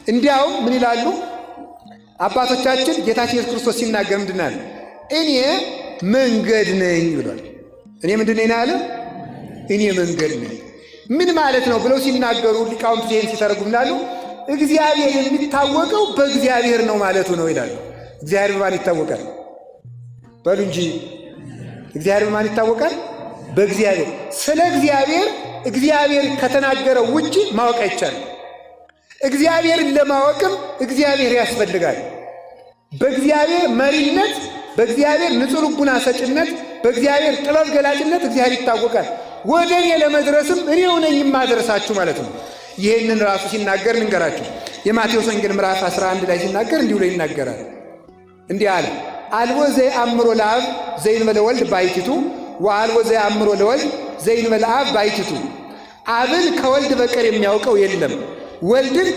እንዲያውም ምን ይላሉ አባቶቻችን? ጌታችን ኢየሱስ ክርስቶስ ሲናገር ምንድን አለ? እኔ መንገድ ነኝ ብሏል። እኔ ምንድን ነኝ አለ? እኔ መንገድ ነኝ። ምን ማለት ነው ብለው ሲናገሩ ሊቃውንት ይህን ሲተረጉሙ ይላሉ እግዚአብሔር የሚታወቀው በእግዚአብሔር ነው ማለቱ ነው ይላሉ። እግዚአብሔር በማን ይታወቃል? በሉ እንጂ እግዚአብሔር በማን ይታወቃል? በእግዚአብሔር። ስለ እግዚአብሔር ከተናገረው ውጪ ማወቅ አይቻልም። እግዚአብሔርን ለማወቅም እግዚአብሔር ያስፈልጋል። በእግዚአብሔር መሪነት፣ በእግዚአብሔር ንጹሕ ልቡና ሰጭነት፣ በእግዚአብሔር ጥበብ ገላጭነት እግዚአብሔር ይታወቃል። ወደ እኔ ለመድረስም እኔው ነኝ የማደርሳችሁ ማለት ነው። ይህንን ራሱ ሲናገር ልንገራችሁ። የማቴዎስ ወንጌል ምዕራፍ 11 ላይ ሲናገር እንዲሁ ላይ ይናገራል። እንዲህ አለ፣ አልቦ ዘየአምሮ ለአብ ዘእንበለ ወልድ ባሕቲቱ ወአልቦ ዘየአምሮ ለወልድ ዘእንበለ አብ ባሕቲቱ። አብን ከወልድ በቀር የሚያውቀው የለም፣ ወልድን